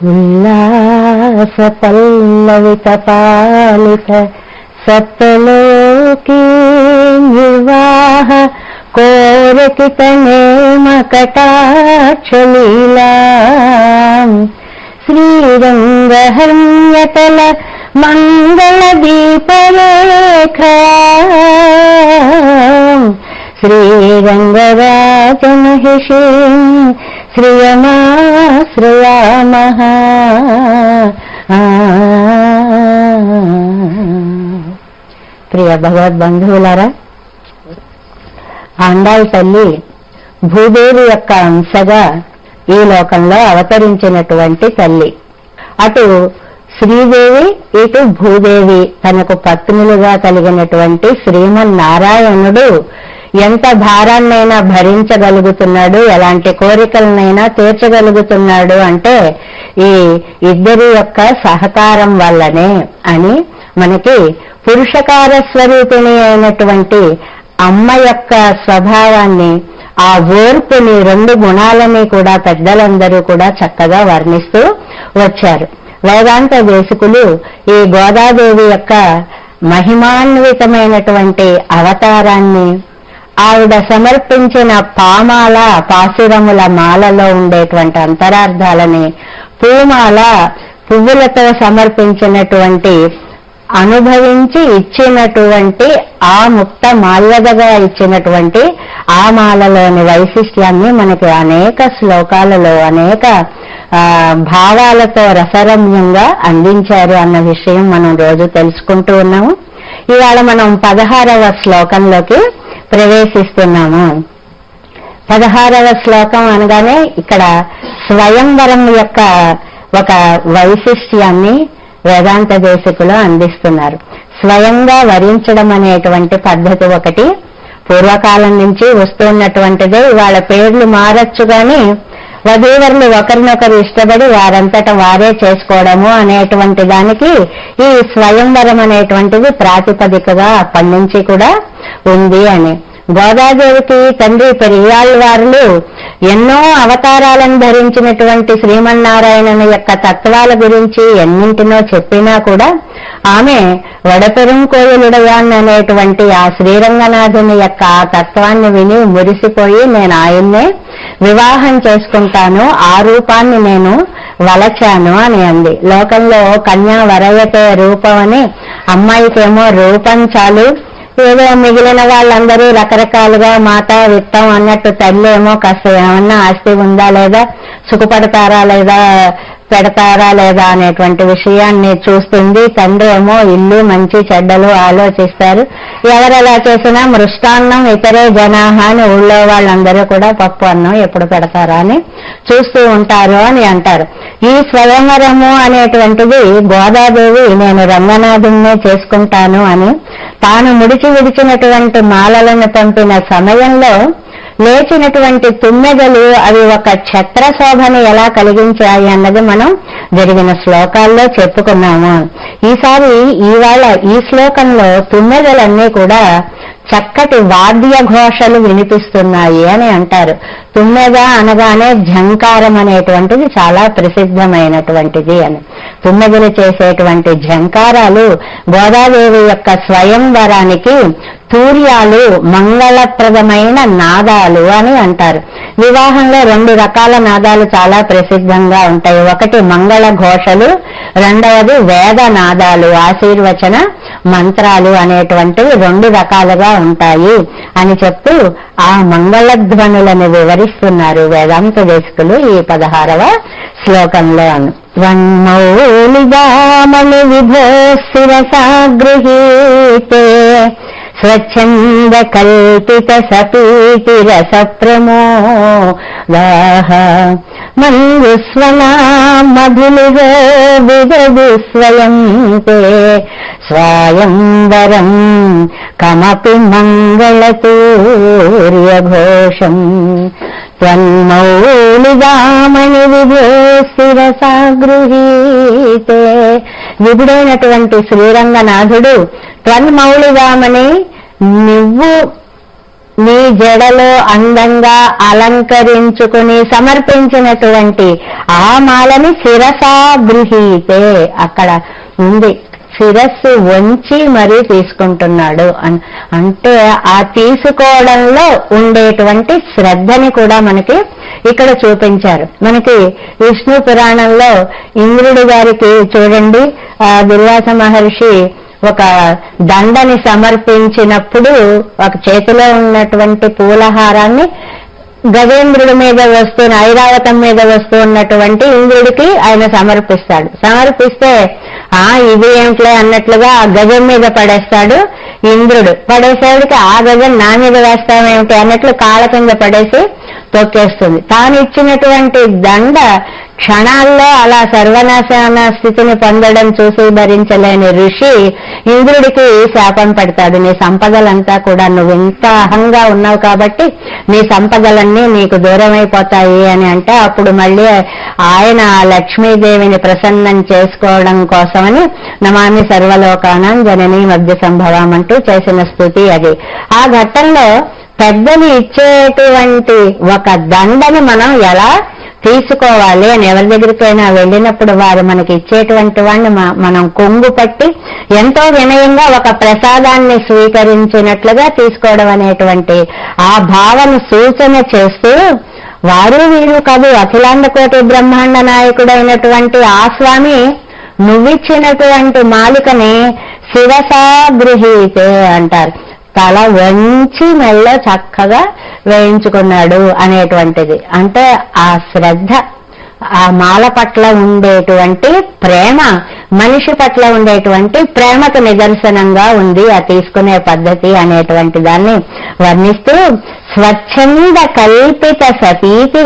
ఉల్లాస పల్లవిత పాలిత సప్తలోకీ నిర్వాహ కోరకిత నేమ కటాక్షలీలా శ్రీరంగహర్మ్యతల మంగళ దీపరేఖ శ్రీరంగరాజమహిషీ శ్రియమాశ్రయామః. ప్రియ భగవద్బంధువులారా, ఆండాళ్ తల్లి భూదేవి యొక్క అంశగా ఈ లోకంలో అవతరించినటువంటి తల్లి. అటు శ్రీదేవి, ఇటు భూదేవి తనకు పత్నులుగా కలిగినటువంటి శ్రీమన్నారాయణుడు ఎంత భారాన్నైనా భరించగలుగుతున్నాడు, ఎలాంటి కోరికలనైనా తీర్చగలుగుతున్నాడు అంటే ఈ ఇద్దరి యొక్క సహకారం వల్లనే అని మనకి పురుషకార స్వరూపిణి అయినటువంటి అమ్మ యొక్క స్వభావాన్ని, ఆ ఓర్పుని, రెండు గుణాలని కూడా పెద్దలందరూ కూడా చక్కగా వర్ణిస్తూ వచ్చారు. వేదాంత దేశికులు ఈ గోదాదేవి యొక్క మహిమాన్వితమైనటువంటి అవతారాన్ని, ఆవిడ సమర్పించిన పామాల పాశురముల మాలలో ఉండేటువంటి అంతరార్థాలని, పూమాల పువ్వులతో సమర్పించినటువంటి అనుభవించి ఇచ్చినటువంటి ఆ ముక్త మాల్యదగా ఇచ్చినటువంటి ఆ మాలలోని వైశిష్ట్యాన్ని మనకి అనేక శ్లోకాలలో అనేక భావాలతో రసరమ్యంగా అందించారు అన్న విషయం మనం రోజు తెలుసుకుంటూ ఉన్నాము. ఇవాళ మనం 16వ శ్లోకంలోకి ప్రవేశిస్తున్నాము. 16వ శ్లోకం అనగానే ఇక్కడ స్వయంవరం యొక్క ఒక వైశిష్ట్యాన్ని వేదాంత దేశికులు అందిస్తున్నారు. స్వయంగా వరించడం అనేటువంటి పద్ధతి ఒకటి పూర్వకాలం నుంచి వస్తున్నటువంటిదే. వాళ్ళ పేర్లు మారచ్చు కానీ వధూవరులు ఒకరినొకరు ఇష్టపడి వారంతట వారే చేసుకోవడము అనేటువంటి దానికి ఈ స్వయంవరం అనేటువంటిది ప్రాతిపదికగా అప్పటి నుంచి కూడా ఉంది అని. గోదాదేవికి తండ్రి పెరియాళ్వారులు ఎన్నో అవతారాలను ధరించినటువంటి శ్రీమన్నారాయణుని యొక్క తత్వాల గురించి ఎన్నింటినో చెప్పినా కూడా ఆమె వడపెరుం కోయిలుడయాన్ అనేటువంటి ఆ శ్రీరంగనాథుని యొక్క ఆ తత్వాన్ని విని మురిసిపోయి నేను ఆయన్నే వివాహం చేసుకుంటాను, ఆ రూపాన్ని నేను వలచాను అని అంది. లోకంలో కన్యా వరయతే రూపం అని, అమ్మాయికేమో రూపం చాలు, ఏదో మిగిలిన వాళ్ళందరూ రకరకాలుగా మాట విత్తం అన్నట్టు తల్లి ఏమో కాస్త ఏమన్నా ఆస్తి ఉందా లేదా, సుఖపడతారా లేదా, పెడతారా లేదా అనేటువంటి విషయాన్ని చూస్తుంది. తండ్రి ఏమో ఇల్లు మంచి చెడ్డలు ఆలోచిస్తారు. ఎవరెలా చేసినా మృష్టాన్నం ఇతరే జనాహ అని ఊళ్ళో వాళ్ళందరూ కూడా పప్పు అన్నం ఎప్పుడు పెడతారా అని చూస్తూ ఉంటారు అని అంటారు. ఈ స్వయంవరము అనేటువంటిది గోదాదేవి నేను రంగనాథున్నే చేసుకుంటాను అని తాను విడిచినటువంటి మాలలను పంపిన సమయంలో లేచినటువంటి తుమ్మెదలు అవి ఒక ఛత్రశోభను ఎలా కలిగించాయి అన్నది మనం జరిగిన శ్లోకాల్లో చెప్పుకున్నాము. ఈసారి ఇవాళ ఈ శ్లోకంలో తుమ్మెదలన్నీ కూడా చక్కటి వాద్య ఘోషలు వినిపిస్తున్నాయి అని అంటారు. తుమ్మెద అనగానే ఝంకారం అనేటువంటిది చాలా ప్రసిద్ధమైనటువంటిది అని. తుమ్మెదలు చేసేటువంటి ఝంకారాలు గోదాదేవి యొక్క స్వయంవరానికి తూర్యాలు, మంగళప్రదమైన నాదాలు అని అంటారు. వివాహంలో 2 రకాల నాదాలు చాలా ప్రసిద్ధంగా ఉంటాయి. ఒకటి మంగళ ఘోషలు, రెండవది వేద నాదాలు, ఆశీర్వచన మంత్రాలు అనేటువంటివి 2 రకాలుగా ఉంటాయి అని చెప్తూ ఆ మంగళధ్వనులను వివరిస్తున్నారు వేదాంత దేశికులు ఈ 16వ శ్లోకంలో. వన్మౌలిదామణి విభో శిరసా గృహీతే స్వచ్ఛంద కల్పిత సపీతి రస ప్రమోదాః మంజుస్వనా మధులివో విదదు స్వయం తే స్వయంవరం కమపి మంగళతూర్యఘోషం త్వన్మౌలిదామణి విభో శిరసా గృహీతే. విభుడైనటువంటి శ్రీరంగనాథుడు త్వన్మౌలిదామణి, నువ్వు నీ జడలో అందంగా అలంకరించుకుని సమర్పించినటువంటి ఆ మాలని శిరసా గృహీతే, అక్కడ ఉంది శిరస్సు వంచి మరీ తీసుకుంటున్నాడు అంటే ఆ తీసుకోవడంలో ఉండేటువంటి శ్రద్ధని కూడా మనకి ఇక్కడ చూపించారు. మనకి విష్ణు పురాణంలో ఇంద్రుడి గారికి చూడండి, దుర్వాస మహర్షి ఒక దండని సమర్పించినప్పుడు ఒక చేతిలో ఉన్నటువంటి పూలహారాన్ని గజేంద్రుడి మీద వస్తున్న ఐరావతం మీద వస్తూ ఉన్నటువంటి ఇంద్రుడికి ఆయన సమర్పిస్తాడు. సమర్పిస్తే ఇది ఏమిట్లే అన్నట్లుగా ఆ గజం మీద పడేస్తాడు ఇంద్రుడు. పడేసేవాడికి ఆ గజం నా మీద వేస్తామేమిటి అన్నట్లు కాళ్ళ కింద పడేసి తొక్కేస్తుంది. తాను ఇచ్చినటువంటి దండ క్షణాల్లో అలా సర్వనాశన స్థితిని పొందడం చూసి భరించలేని ఋషి ఇంద్రుడికి శాపం పెడతాడు. నీ సంపదలంతా కూడా నువ్వు ఇంత అహంగా ఉన్నావు కాబట్టి నీ సంపదలన్నీ నీకు దూరమైపోతాయి అని అంటే, అప్పుడు మళ్ళీ ఆయన లక్ష్మీదేవిని ప్రసన్నం చేసుకోవడం కోసమని నమామి సర్వలోకానం జననీ మధ్య సంభవం అంటూ చేసిన స్థుతి అది. ఆ ఘట్టంలో పెద్దలు ఇచ్చేటువంటి ఒక దండని మనం ఎలా తీసుకోవాలి అని ఎవరి దగ్గరికైనా వెళ్ళినప్పుడు వారు మనకి ఇచ్చేటువంటి వాడిని మనం కొంగు పట్టి ఎంతో వినయంగా ఒక ప్రసాదాన్ని స్వీకరించినట్లుగా తీసుకోవడం అనేటువంటి ఆ భావన సూచన చేస్తూ, వారు వీరు కాదు అఖిలాండ కోటి బ్రహ్మాండ నాయకుడైనటువంటి ఆ స్వామి నువ్విచ్చినటువంటి మాలికని శిరసా గృహీతే అంటారు. తల వంచి మెళ్ళ చక్కగా వేయించుకున్నాడు అనేటువంటిది. అంటే ఆ శ్రద్ధ, ఆ మాల పట్ల ఉండేటువంటి ప్రేమ, మనిషి పట్ల ఉండేటువంటి ప్రేమకు నిదర్శనంగా ఉంది ఆ తీసుకునే పద్ధతి అనేటువంటి దాన్ని వర్ణిస్తూ, స్వచ్ఛంద కల్పిత సతీతి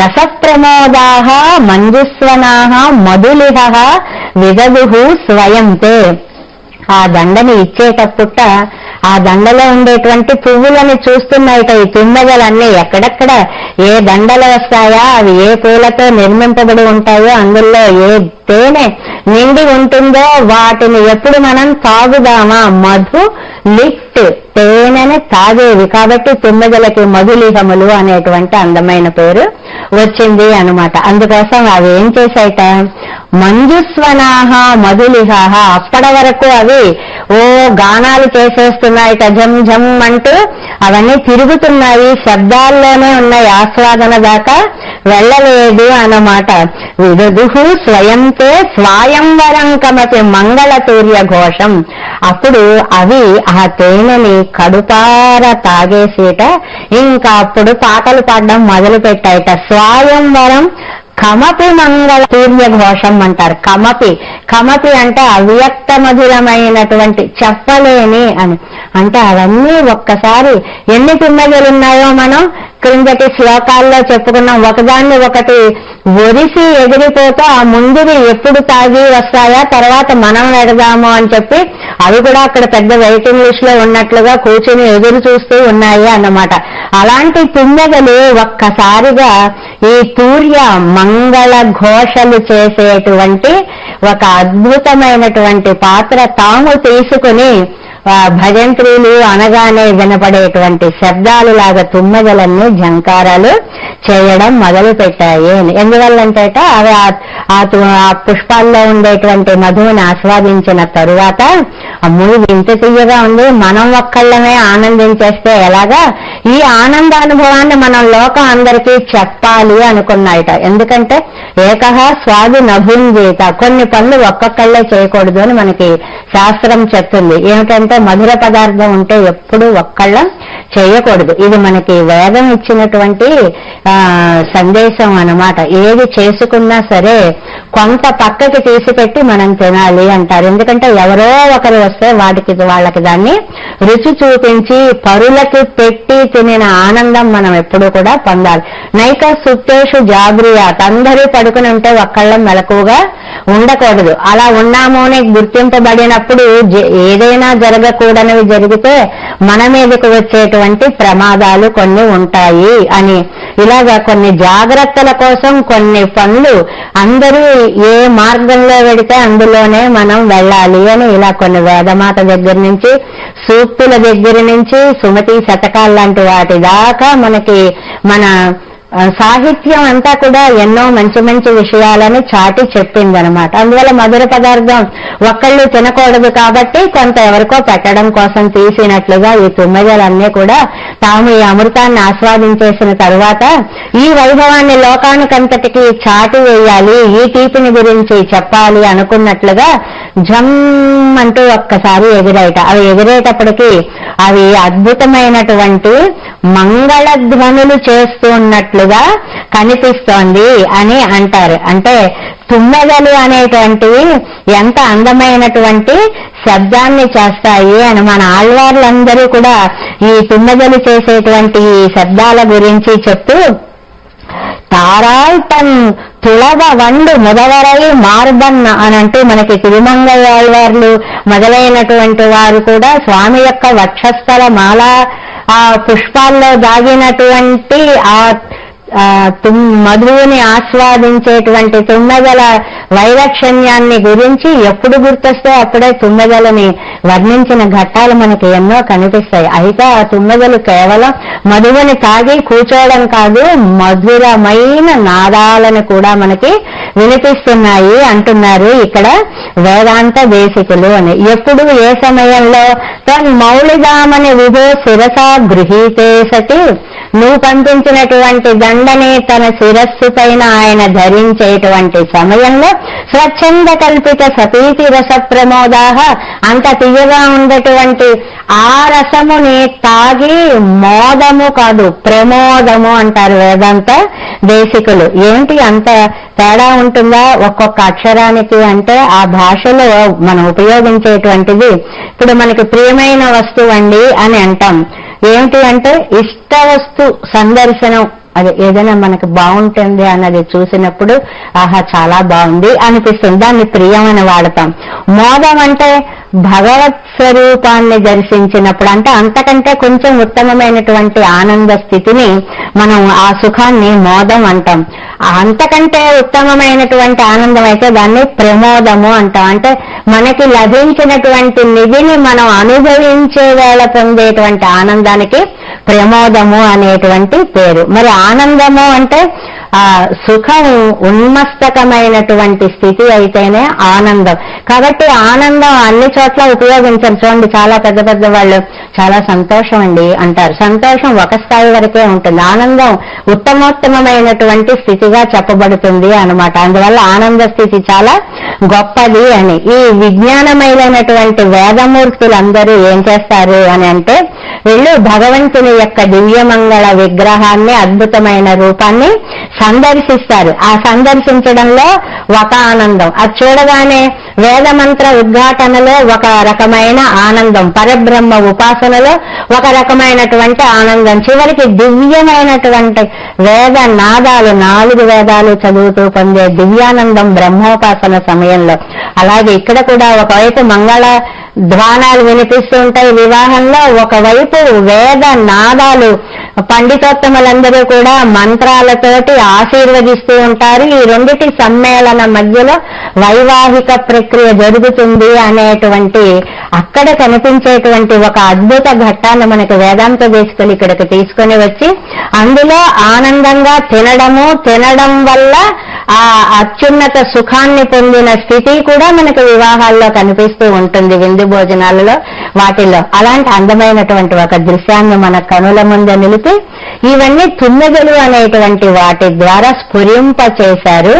రసప్రమోదాః మంజుస్వనాః మధులిహ విదదుః స్వయంతే. ఆ దండని ఇచ్చేటప్పుట ఆ దండలో ఉండేటువంటి పువ్వులని చూస్తున్నాయిట ఈ తుమ్మెదలన్నీ. ఎక్కడెక్కడ ఏ దండలు వస్తాయా, అవి ఏ పూలతో నిర్మింపబడి ఉంటాయో, అందులో ఏ తేనె నిండి ఉంటుందో వాటిని ఎప్పుడు మనం తాగుదామా, మధు లిట్ తేనెని తాగేవి కాబట్టి తుమ్మెదలకి మధులిహములు అనేటువంటి అందమైన పేరు వచ్చింది అనమాట. అందుకోసం అవి ఏం చేశాయిట, మంజుస్వనాహ మధులిహాహ, అప్పటి వరకు అవి గానాలు చేసేస్తున్నాయిట, జమ్ జమ్ అంటూ అవన్నీ తిరుగుతున్నాయి, శబ్దాల్లోనే ఉన్నాయి, ఆస్వాదన దాకా వెళ్ళలేదు అన్నమాట. విదుదుః స్వయంతే స్వయంవరం కమపి మంగళతూర్య ఘోషం. అప్పుడు అవి ఆ తేనెని కడుపార తాగేసేట ఇంకా అప్పుడు పాటలు పాడడం మొదలు పెట్టాయిట. స్వయంవరం కమపి మంగళ సూర్య ఘోషం అంటారు. కమపి కమపి అంటే అవ్యక్త మధురమైనటువంటి, చెప్పలేని అని అంటే అవన్నీ ఒక్కసారి ఎన్ని తుమ్మెదలున్నాయో మనం క్రిందటి శ్లోకాల్లో చెప్పుకున్నాం. ఒకదాన్ని ఒకటి ఒరిసి ఎగిరిపోతే ఆ ముందువి ఎప్పుడు తాగి వస్తాయా, తర్వాత మనం వెడదాము అని చెప్పి అవి కూడా అక్కడ పెద్ద వెయిటింగ్ లిస్ట్ లో ఉన్నట్లుగా కూర్చుని ఎదురు చూస్తూ ఉన్నాయి అన్నమాట. అలాంటి తుమ్మెదలు ఒక్కసారిగా ఈ తూర్య మంగళ ఘోషలు చేసేటువంటి ఒక అద్భుతమైనటువంటి పాత్ర తాము తీసుకుని భజంత్రీలు అనగానే వినపడేటువంటి శబ్దాలు లాగా తుమ్మెదలన్నీ జంకారాలు చేయడం మొదలు పెట్టాయి. ఎందువల్లంటే అవి ఆ పుష్పాల్లో ఉండేటువంటి మధువుని ఆస్వాదించిన తరువాత అమ్మూ ఇంత తీయగా ఉంది, మనం ఒక్కళ్ళమే ఆనందించేస్తే ఎలాగా, ఈ ఆనందానుభవాన్ని మనం లోకం అందరికీ చెప్పాలి అనుకున్నాయట. ఎందుకంటే ఏకహ స్వాది నభుంజేత, కొన్ని పనులు ఒక్కొక్కళ్ళే చేయకూడదు అని మనకి శాస్త్రం చెప్తుంది. ఏమిటంటే మధుర పదార్థం ఉంటే ఎప్పుడు ఒక్కళ్ళం చేయకూడదు. ఇది మనకి వేదం ఇచ్చినటువంటి సందేశం అన్నమాట. ఏది చేసుకున్నా సరే కొంత పక్కకి తీసిపెట్టి మనం తినాలి అంటారు. ఎందుకంటే ఎవరో ఒకరు వస్తే వాళ్ళకి దాన్ని రుచి చూపించి పరులకి పెట్టి తినిన ఆనందం మనం ఎప్పుడూ కూడా పొందాలి. నైక సుప్తేషు జాగృయాత్, అందరూ పడుకుని ఉంటే ఒక్కళ్ళం మెలకువగా ఉండకూడదు. అలా ఉన్నాము అని గుర్తింపబడినప్పుడు ఏదైనా జరగకూడనివి జరిగితే మన మీదకు వచ్చేటువంటి ప్రమాదాలు కొన్ని ఉంటాయి అని ఇలాగా కొన్ని జాగ్రత్తల కోసం కొన్ని పనులు అందరూ ఏ మార్గంలో వెడితే అందులోనే మనం వెళ్ళాలి అని ఇలా కొన్ని వేదమాత దగ్గర నుంచి సూక్తుల దగ్గర నుంచి సుమతి శతకాలు లాంటి వాటి దాకా మనకి మన సాహిత్యం అంతా కూడా ఎన్నో మంచి మంచి విషయాలని చాటి చెప్పిందనమాట. అందువల్ల మధుర పదార్థం ఒక్కళ్ళు తినకూడదు కాబట్టి కొంత ఎవరికో పెట్టడం కోసం తీసినట్లుగా ఈ తుమ్మెదలన్నీ కూడా తాము ఈ అమృతాన్ని ఆస్వాదించేసిన తరువాత ఈ వైభవాన్ని లోకానికంతటికి చాటి వేయాలి, ఈ తీపిని గురించి చెప్పాలి అనుకున్నట్లుగా జమ్ అంటూ ఒక్కసారి ఎగిరేట. అవి ఎగిరేటప్పటికీ అవి అద్భుతమైనటువంటి మంగళధ్వనులు చేస్తూ ఉన్నట్లుగా కనిపిస్తోంది అని అంటారు. అంటే తుమ్మెదలు అనేటువంటివి ఎంత అందమైనటువంటి శబ్దాన్ని చేస్తాయి అని మన ఆళ్వార్లందరూ కూడా ఈ తుమ్మెదలు చేసేటువంటి శబ్దాల గురించి చెప్తూ తారాల్పన్ తుళవ వండు ముదవరై మార్బన్ అని అంటూ మనకి తిరుమంగళవార్లు మొదలైనటువంటి వారు కూడా స్వామి యొక్క వక్షస్థల మాల ఆ పుష్పాల్లో దాగినటువంటి ఆ మధువుని ఆస్వాదించేటువంటి తుమ్మెదల వైలక్షణ్యాన్ని గురించి ఎప్పుడు గుర్తొస్తే అప్పుడే తుమ్మెదలని వర్ణించిన ఘట్టాలు మనకి ఎన్నో కనిపిస్తాయి. అయితే ఆ తుమ్మెదలు కేవలం మధువుని తాగి కూర్చోవడం కాదు, మధురమైన నాదాలను కూడా మనకి వినిపిస్తున్నాయి అంటున్నారు ఇక్కడ వేదాంత దేశికులు అని. ఎప్పుడు ఏ సమయంలో తన్ మౌళిదామని విధో శిరసా గృహీతే సతి, నువ్వు పంపించినటువంటి దండని తన శిరస్సు పైన ఆయన ధరించేటువంటి సమయంలో స్వచ్ఛంద కల్పిత సతీతి రస ప్రమోదాహ, అంత తీయగా ఉండేటువంటి ఆ రసముని తాగి మోదము కాదు ప్రమోదము అంటారు వేదాంత దేశికులు. ఏంటి అంత తేడా ఉంటుందా ఒక్కొక్క అక్షరానికి అంటే ఆ భాషలో మనం ఉపయోగించేటువంటిది. ఇప్పుడు మనకి ప్రియమైన వస్తువు అండి అని అంటాం. ఏమిటి అంటే ఇష్ట వస్తు సందర్శనం, అది ఏదైనా మనకు బాగుంటుంది అన్నది చూసినప్పుడు ఆహా చాలా బాగుంది అనిపిస్తుంది, దాన్ని ప్రియమని వాడతాం. మోదం అంటే భగవత్ స్వరూపాన్ని దర్శించినప్పుడు, అంటే అంతకంటే కొంచెం ఉత్తమమైనటువంటి ఆనంద స్థితిని మనం ఆ సుఖాన్ని మోదం అంటాం. అంతకంటే ఉత్తమమైనటువంటి ఆనందం అయితే దాన్ని ప్రమోదము అంటాం. అంటే మనకి లభించినటువంటి నిధిని మనం అనుభవించే వేళ పొందేటువంటి ఆనందానికి ప్రమోదము అనేటువంటి పేరు. మరి ఆనందము అంటే ఆ సుఖం ఉన్మస్తకమైనటువంటి స్థితి అయితేనే ఆనందం. కాబట్టి ఆనందం అన్ని చోట్ల ఉపయోగించరు. చూడండి, చాలా పెద్ద పెద్ద వాళ్ళు చాలా సంతోషం అండి అంటారు. సంతోషం ఒక స్థాయి వరకే ఉంటుంది, ఆనందం ఉత్తమోత్తమైనటువంటి స్థితిగా చెప్పబడుతుంది అన్నమాట. అందువల్ల ఆనంద స్థితి చాలా గొప్పది అని. ఈ విజ్ఞానమైనటువంటి వేదమూర్తులందరూ ఏం చేస్తారు అని అంటే, వీళ్ళు భగవంతుని యొక్క దివ్యమంగళ విగ్రహాన్ని, అద్భుతమైన రూపాన్ని సందర్శిస్తారు. ఆ సందర్శించడంలో ఒక ఆనందం, అది చూడగానే వేదమంత్ర ఉద్ఘాటనలో ఒక రకమైన ఆనందం, పరబ్రహ్మ ఉపాసనలో ఒక రకమైనటువంటి ఆనందం, చివరికి దివ్యమైనటువంటి వేద నాదాలు, 4 వేదాలు చదువుతూ పొందే దివ్యానందం బ్రహ్మోపాసన సమయంలో. అలాగే ఇక్కడ కూడా ఒకవైపు మంగళ ధ్వానాలు వినిపిస్తూ ఉంటాయి వివాహంలో, ఒకవైపు వేద నాదాలు పండితోత్తములందరూ కూడా మంత్రాలతోటి ఆశీర్వదిస్తూ ఉంటారు. ఈ రెండిటి సమ్మేళన మధ్యలో వైవాహిక ప్రక్రియ జరుగుతుంది అనేటువంటి అక్కడ కనిపించేటువంటి ఒక అద్భుత ఘట్టాన్ని మనకి వేదాంత దేశికులు ఇక్కడికి తీసుకొని వచ్చి అందులో ఆనందంగా తినడం వల్ల ఆ అత్యున్నత సుఖాన్ని పొందిన స్థితి కూడా మనకు వివాహాల్లో కనిపిస్తూ ఉంటుంది, విందు భోజనాలలో వాటిల్లో. అలాంటి అందమైనటువంటి ఒక దృశ్యాన్ని మన కనుల ముందు నిలిపి ఇవన్నీ తుమ్మెదలు అనేటువంటి వాటి ద్వారా స్ఫురింప చేశారు.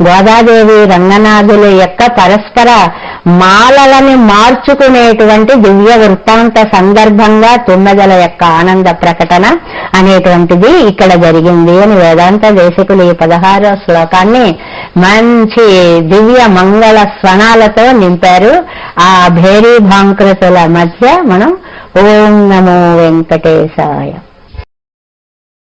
గోదాదేవి రంగనాథుల యొక్క పరస్పర మాలలని మార్చుకునేటువంటి దివ్య వృత్తాంత సందర్భంగా తుమ్మెదల యొక్క ఆనంద ప్రకటన అనేటువంటిది ఇక్కడ జరిగింది అని వేదాంత దేశికులు ఈ 16వ శ్లోకాన్ని మంచి దివ్య మంగళ స్వనాలతో నింపారు. ఆ భేరీ భాంకృతుల మధ్య మనం ఓం నమో వెంకటేశాయ